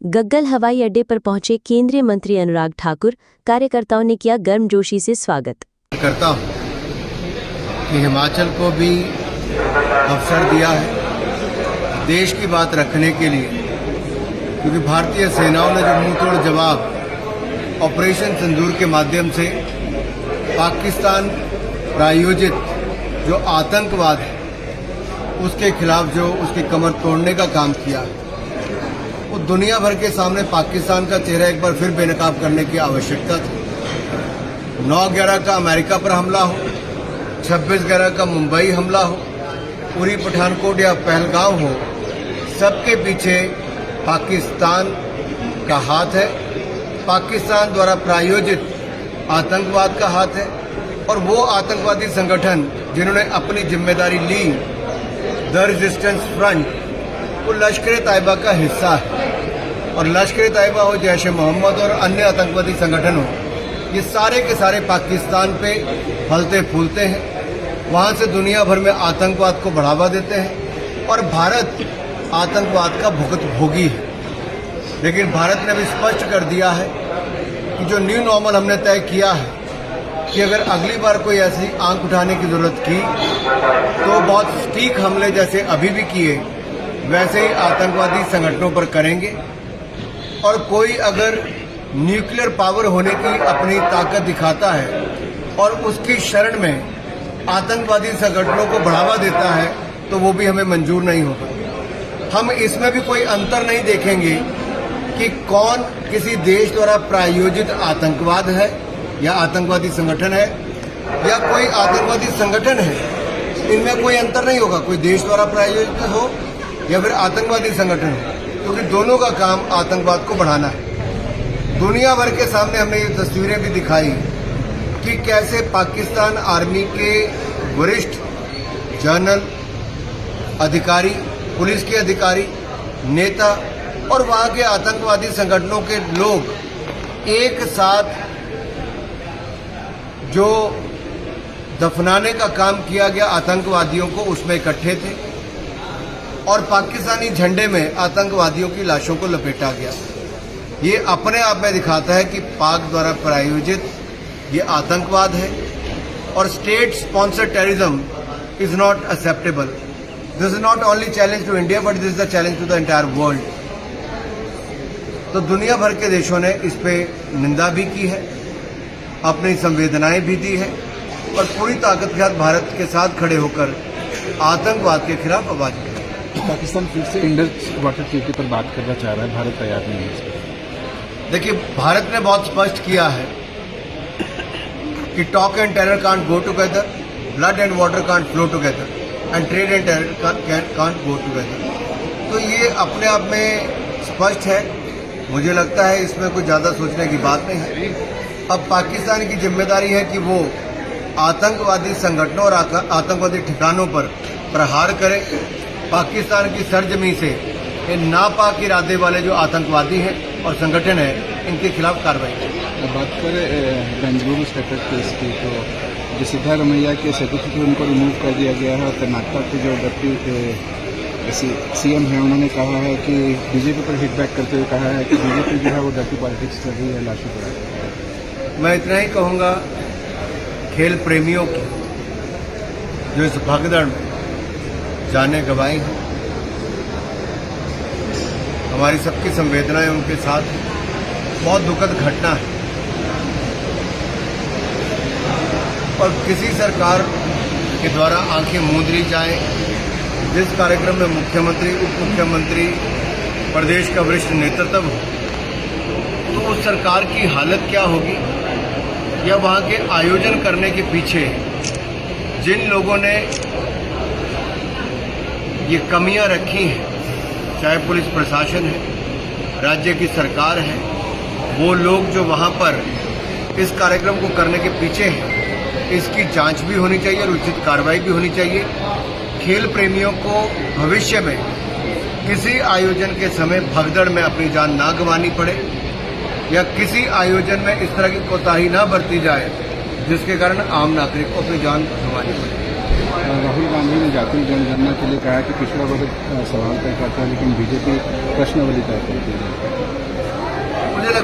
गग्गल हवाई अड्डे पर पहुंचे केंद्रीय मंत्री अनुराग ठाकुर। कार्यकर्ताओं ने किया गर्मजोशी से स्वागत। करता हूं कि हिमाचल को भी अवसर दिया है देश की बात रखने के लिए, क्योंकि भारतीय सेनाओं ने जो मुंहतोड़ जवाब ऑपरेशन सिंदूर के माध्यम से पाकिस्तान प्रायोजित जो आतंकवाद है उसके खिलाफ जो उसकी कमर तोड़ने का काम किया, वो दुनिया भर के सामने पाकिस्तान का चेहरा एक बार फिर बेनकाब करने की आवश्यकता थी। 9/11 का अमेरिका पर हमला हो, 26/11 का मुंबई हमला हो, उरी पठानकोट या पहलगाम हो, सबके पीछे पाकिस्तान का हाथ है। पाकिस्तान द्वारा प्रायोजित आतंकवाद का हाथ है। और वो आतंकवादी संगठन जिन्होंने अपनी जिम्मेदारी ली, द रेजिस्टेंस फ्रंट, वो लश्कर-ए-तैयबा का हिस्सा है। और लश्कर-ए-तैयबा हो, जैश ए मोहम्मद और अन्य आतंकवादी संगठन हो, ये सारे के सारे पाकिस्तान पे फलते फूलते हैं। वहाँ से दुनिया भर में आतंकवाद को बढ़ावा देते हैं और भारत आतंकवाद का भुगतभोगी है। लेकिन भारत ने भी स्पष्ट कर दिया है कि जो न्यू नॉर्मल हमने तय किया है कि अगर अगली बार कोई ऐसी आंख उठाने की जरूरत की तो बहुत सटीक हमले जैसे अभी भी किए वैसे ही आतंकवादी संगठनों पर करेंगे। और कोई अगर न्यूक्लियर पावर होने की अपनी ताकत दिखाता है और उसकी शरण में आतंकवादी संगठनों को बढ़ावा देता है तो वो भी हमें मंजूर नहीं होगा। हम इसमें भी कोई अंतर नहीं देखेंगे कि कौन किसी देश द्वारा प्रायोजित आतंकवाद है या आतंकवादी संगठन है या कोई आतंकवादी संगठन है। इनमें कोई अंतर नहीं होगा, कोई देश द्वारा प्रायोजित हो या फिर आतंकवादी संगठन हो, क्योंकि दोनों का काम आतंकवाद को बढ़ाना है। दुनिया भर के सामने हमने ये तस्वीरें भी दिखाई कि कैसे पाकिस्तान आर्मी के वरिष्ठ जनरल, अधिकारी, पुलिस के अधिकारी, नेता और वहाँ के आतंकवादी संगठनों के लोग एक साथ जो दफनाने का काम किया गया आतंकवादियों को, उसमें इकट्ठे थे और पाकिस्तानी झंडे में आतंकवादियों की लाशों को लपेटा गया। ये अपने आप में दिखाता है कि पाक द्वारा प्रायोजित ये आतंकवाद है और state sponsored terrorism is not acceptable. This is not only challenge to India but this is the challenge to the entire world. तो दुनिया भर के देशों ने इस पे निंदा भी की है, अपनी संवेदनाएं भी दी है और पूरी ताकत के साथ भारत के साथ खड़े होकर आतंकवाद के खिलाफ आवाज उठाई। पाकिस्तान फिर से इंडस वाटर ट्रीटी पर बात करना चाह रहा है, भारत तैयार नहीं है। देखिए, भारत ने बहुत स्पष्ट किया है कि talk and terror can't go together, blood and water can't flow together and trade and terror can't go together. तो ये अपने आप में स्पष्ट है। मुझे लगता है इसमें कुछ ज़्यादा सोचने की बात नहीं है। अब पाकिस्तान की जिम्मेदारी है कि वो आतंकवादी संगठनों और आतंकवादी ठिकानों पर प्रहार करे। पाकिस्तान की सरजमी से इन नापाक इरादे वाले जो आतंकवादी हैं और संगठन है, इनके खिलाफ कार्रवाई करें। बात करें बेंगलुरु स्टेटस केस की, तो जो सिद्धारमैया के सर्टिफिकेट उनको रिमूव कर दिया गया है और कर्नाटक के जो डिप्टी सीएम हैं उन्होंने कहा है कि बीजेपी पर हिटबैक करते हुए कहा है कि बीजेपी जो है वो डर्टी पॉलिटिक्स कर रही है लाशों पर। मैं इतना ही कहूँगा खेल प्रेमियों की जो इस भगदड़ में जाने गंवाई हैं, हमारी सबकी संवेदनाएं उनके साथ। बहुत दुखद घटना है और किसी सरकार के द्वारा आंखें मूंद ली जाए। जिस कार्यक्रम में मुख्यमंत्री, उप मुख्यमंत्री, प्रदेश का वरिष्ठ नेतृत्व हो, तो उस सरकार की हालत क्या होगी, या वहाँ के आयोजन करने के पीछे जिन लोगों ने ये कमियां रखी हैं, चाहे पुलिस प्रशासन है, राज्य की सरकार है, वो लोग जो वहाँ पर इस कार्यक्रम को करने के पीछे हैं, इसकी जांच भी होनी चाहिए और उचित कार्रवाई भी होनी चाहिए। खेल प्रेमियों को भविष्य में किसी आयोजन के समय भगदड़ में अपनी जान ना गंवानी पड़े या किसी आयोजन में इस तरह की कोताही ना बरती जाए जिसके कारण आम नागरिक को अपनी जान गंवानी पड़े। राहुल गांधी ने जातीय जनगणना के लिए कहा कि पिछड़ा वर्ग सवाल तय करता है लेकिन बीजेपी प्रश्नावली तय करती है।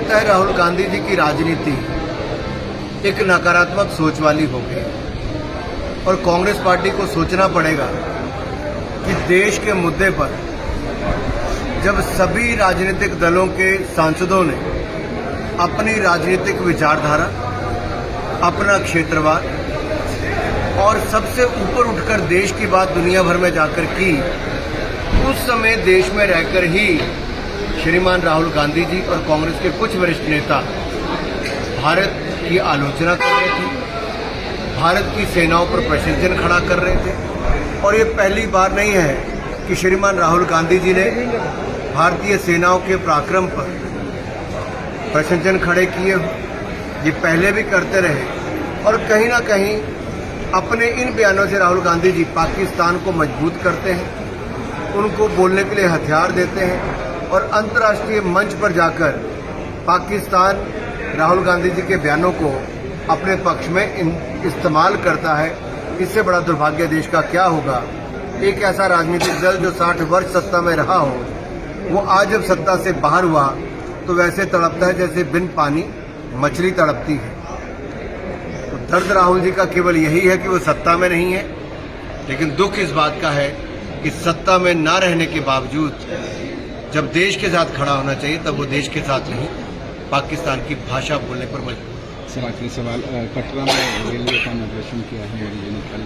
लगता है राहुल गांधी जी की राजनीति एक नकारात्मक सोच वाली हो गई और कांग्रेस पार्टी को सोचना पड़ेगा कि देश के मुद्दे पर जब सभी राजनीतिक दलों के सांसदों ने अपनी राजनीतिक विचारधारा, अपना क्षेत्रवाद और सबसे ऊपर उठकर देश की बात दुनिया भर में जाकर की, उस समय देश में रहकर ही श्रीमान राहुल गांधी जी और कांग्रेस के कुछ वरिष्ठ नेता भारत की आलोचना कर रहे थे, भारत की सेनाओं पर प्रशंसन खड़ा कर रहे थे। और ये पहली बार नहीं है कि श्रीमान राहुल गांधी जी ने भारतीय सेनाओं के पराक्रम पर प्रशंसन खड़े किए हो, ये पहले भी करते रहे। और कहीं ना कहीं अपने इन बयानों से राहुल गांधी जी पाकिस्तान को मजबूत करते हैं, उनको बोलने के लिए हथियार देते हैं और अंतर्राष्ट्रीय मंच पर जाकर पाकिस्तान राहुल गांधी जी के बयानों को अपने पक्ष में इस्तेमाल करता है। इससे बड़ा दुर्भाग्य देश का क्या होगा। एक ऐसा राजनीतिक दल जो 60 वर्ष सत्ता में रहा हो, वो आज जब सत्ता से बाहर हुआ तो वैसे तड़पता है जैसे बिन पानी मछली तड़पती है। तो दर्द राहुल जी का केवल यही है कि वो सत्ता में नहीं है, लेकिन दुख इस बात का है कि सत्ता में ना रहने के बावजूद जब देश के साथ खड़ा होना चाहिए तब वो देश के साथ नहीं, पाकिस्तान की भाषा बोलने पर मजबूर। सर आखिरी सवाल, कटरा में रेलवे का इनॉग्रेशन किया है मोदी जी ने कल।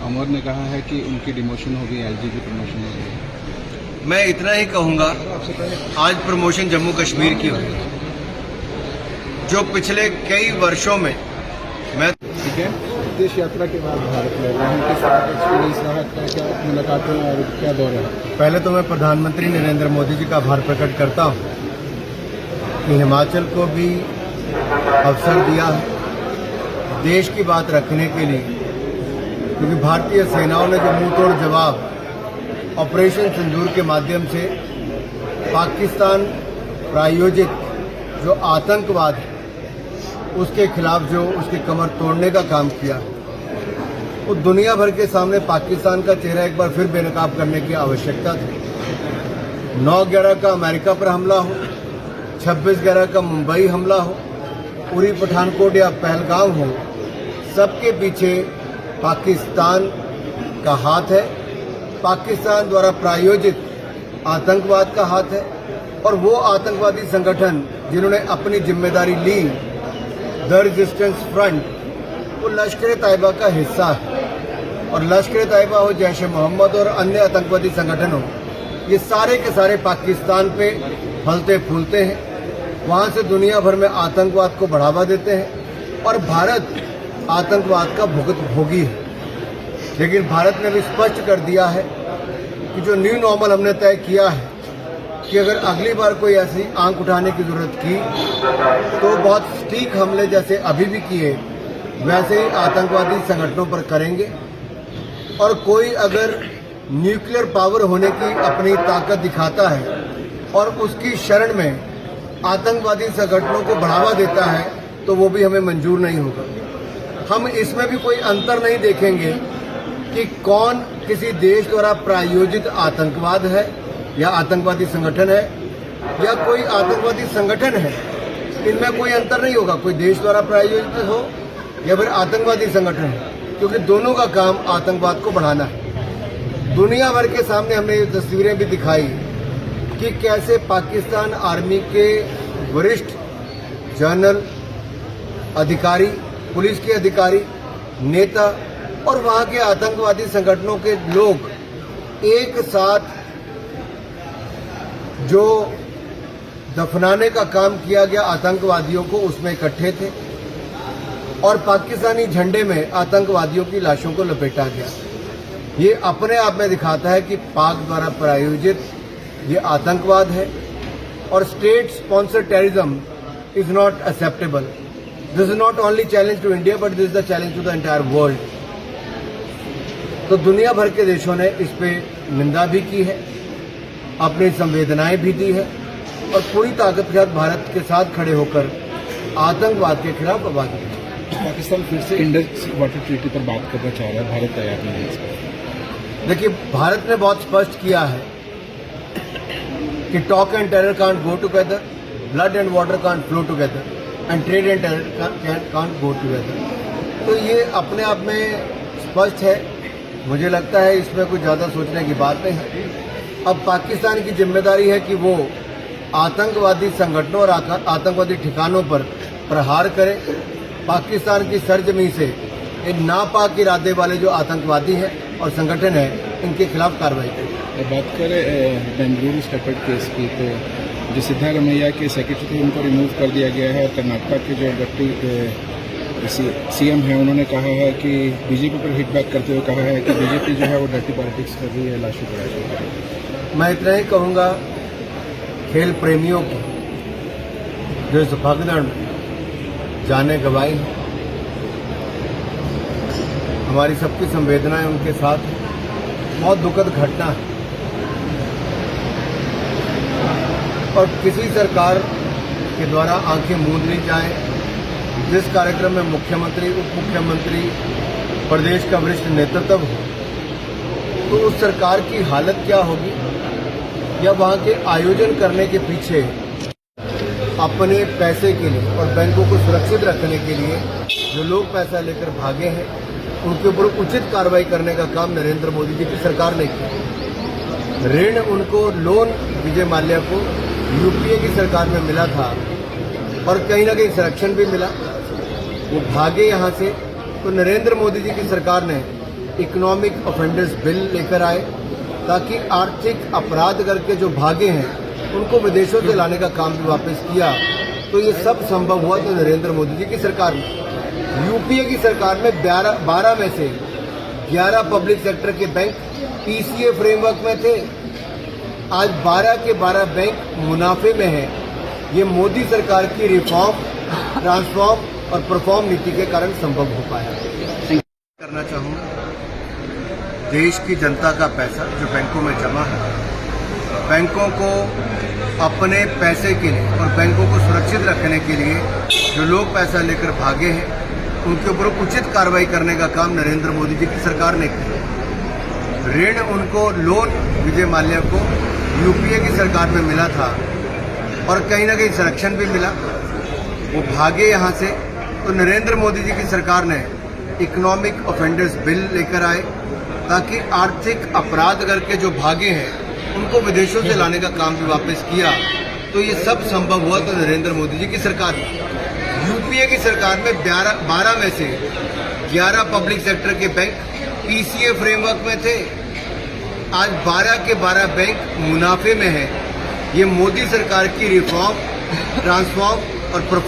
अमर ने कहा है कि उनकी डिमोशन हो गई, एलजीबी प्रमोशन हो गई। मैं इतना ही कहूंगा, आज प्रमोशन जम्मू कश्मीर की हुई जो पिछले कई वर्षों में मैं ठीक है। विदेश यात्रा के बाद भारत में वहाँ के साथ एक्सपीरियंस रहा, क्या मुलाकातें और क्या दौर है? पहले तो मैं प्रधानमंत्री नरेंद्र मोदी जी का आभार प्रकट करता हूँ कि हिमाचल को भी अवसर दिया है देश की बात रखने के लिए, क्योंकि भारतीय सेनाओं ने जो मुंह तोड़ जवाब ऑपरेशन सिंदूर के माध्यम से पाकिस्तान प्रायोजित जो आतंकवाद है उसके खिलाफ जो उसकी कमर तोड़ने का काम किया, वो दुनिया भर के सामने पाकिस्तान का चेहरा एक बार फिर बेनकाब करने की आवश्यकता थी। 9/11 का अमेरिका पर हमला हो, 26/11 का मुंबई हमला हो, उरी पठानकोट या पहलगाम हो, सबके पीछे पाकिस्तान का हाथ है, पाकिस्तान द्वारा प्रायोजित आतंकवाद का हाथ है। और वो आतंकवादी संगठन जिन्होंने अपनी जिम्मेदारी ली, द रेजिस्टेंस फ्रंट, वो लश्कर तैयबा का हिस्सा है। और लश्कर तैयबा हो, जैश ए मोहम्मद और अन्य आतंकवादी संगठन हो, ये सारे के सारे पाकिस्तान पे फलते फूलते हैं, वहाँ से दुनिया भर में आतंकवाद को बढ़ावा देते हैं और भारत आतंकवाद का भोगी है। लेकिन भारत ने भी स्पष्ट कर दिया है कि जो न्यू नॉर्मल हमने तय किया है कि अगर अगली बार कोई ऐसी आंख उठाने की जरूरत की तो बहुत सटीक हमले जैसे अभी भी किए वैसे ही आतंकवादी संगठनों पर करेंगे। और कोई अगर न्यूक्लियर पावर होने की अपनी ताकत दिखाता है और उसकी शरण में आतंकवादी संगठनों को बढ़ावा देता है तो वो भी हमें मंजूर नहीं होगा। हम इसमें भी कोई अंतर नहीं देखेंगे कि कौन किसी देश द्वारा प्रायोजित आतंकवाद है या आतंकवादी संगठन है या कोई आतंकवादी संगठन है, इनमें कोई अंतर नहीं होगा, कोई देश द्वारा प्रायोजित हो या फिर आतंकवादी संगठन हो, क्योंकि दोनों का काम आतंकवाद को बढ़ाना है। दुनिया भर के सामने हमने ये तस्वीरें भी दिखाई कि कैसे पाकिस्तान आर्मी के वरिष्ठ जनरल, अधिकारी, पुलिस के अधिकारी, नेता और वहाँ के आतंकवादी संगठनों के लोग एक साथ जो दफनाने का काम किया गया आतंकवादियों को, उसमें इकट्ठे थे और पाकिस्तानी झंडे में आतंकवादियों की लाशों को लपेटा गया। ये अपने आप में दिखाता है कि पाक द्वारा प्रायोजित ये आतंकवाद है और state sponsor terrorism is not acceptable. This is not only challenge to India but this is the challenge to the entire world. तो दुनिया भर के देशों ने इस पे निंदा भी की है, अपनी संवेदनाएं भी दी है और पूरी ताकत के साथ भारत के साथ खड़े होकर आतंकवाद के खिलाफ आवाज उठाई। पाकिस्तान फिर से इंडस वाटर ट्रीटी पर बात करना चाह रहा है, भारत तैयार नहीं है इसका। देखिए, भारत ने बहुत स्पष्ट किया है कि talk and terror can't go together, blood and water can't flow together and trade and terror can't go together. तो ये अपने आप में स्पष्ट है. मुझे लगता है इसमें कुछ ज़्यादा सोचने की बात नहीं है. अब पाकिस्तान की जिम्मेदारी है कि वो आतंकवादी संगठनों और आतंकवादी ठिकानों पर प्रहार करे. पाकिस्तान की सरजमीं से इन नापाक इरादे वाले जो आतंकवादी हैं और संगठन हैं, इनके खिलाफ कार्रवाई करे. बात करें बेंगलुरु स्टेटमेंट केस की, तो जो सिद्धारमैया के सेक्रेटरी थे उनको रिमूव कर दिया गया है. कर्नाटक के जो डिप्टी सीएम हैं उन्होंने कहा है कि बीजेपी पर हिटबैक करते हुए कहा है कि बीजेपी जो है वो डर्टी पॉलिटिक्स कर रही है लाशों पर. मैं इतना ही कहूँगा खेल प्रेमियों की जो इस भगदड़ में जाने गंवाई है, हमारी सबकी संवेदनाएं उनके साथ हैं. बहुत दुखद घटना है और किसी सरकार के द्वारा आंखें मूंद ली जाए. जिस कार्यक्रम में मुख्यमंत्री, उप मुख्यमंत्री, प्रदेश का वरिष्ठ नेतृत्व हो, तो उस सरकार की हालत क्या होगी, या वहां के आयोजन करने के पीछे अपने पैसे के लिए और बैंकों को सुरक्षित रखने के लिए जो लोग पैसा लेकर भागे हैं, उनके ऊपर उचित कार्रवाई करने का काम नरेंद्र मोदी जी की सरकार ने किया. ऋण उनको, लोन विजय माल्या को यूपीए की सरकार में मिला था और कहीं ना कहीं संरक्षण भी मिला. वो भागे यहाँ से, तो नरेंद्र मोदी जी की सरकार ने इकोनॉमिक ऑफेंडर्स बिल लेकर आए ताकि आर्थिक अपराध करके जो भागे हैं उनको विदेशों से लाने का काम भी वापस किया. तो ये सब संभव हुआ तो नरेंद्र मोदी जी की सरकार में. यूपीए की सरकार में 12 में से 11 पब्लिक सेक्टर के बैंक पीसीए फ्रेमवर्क में थे. आज 12 के 12 बैंक मुनाफे में हैं. ये मोदी सरकार की रिफॉर्म, ट्रांसफॉर्म और परफॉर्म नीति के कारण संभव हो पाया. करना चाहूँगा, देश की जनता का पैसा जो बैंकों में जमा है, बैंकों को अपने पैसे के लिए और बैंकों को सुरक्षित रखने के लिए जो लोग पैसा लेकर भागे हैं, उनके ऊपर उचित कार्रवाई करने का काम नरेंद्र मोदी जी की सरकार ने किया. ऋण उनको, लोन विजय माल्या को यूपीए की सरकार में मिला था और कहीं ना कहीं संरक्षण भी मिला. वो भागे यहाँ से, तो नरेंद्र मोदी जी की सरकार ने इकोनॉमिक ऑफेंडर्स बिल लेकर आए ताकि आर्थिक अपराध करके जो भागे हैं उनको विदेशों से लाने का काम भी वापस किया. तो ये सब संभव हुआ तो नरेंद्र मोदी जी की सरकार में. यूपीए की सरकार में 12 में से 11 पब्लिक सेक्टर के बैंक पीसीए फ्रेमवर्क में थे. आज 12 के 12 बैंक मुनाफे में हैं. ये मोदी सरकार की रिफॉर्म, ट्रांसफॉर्म और परफॉर्म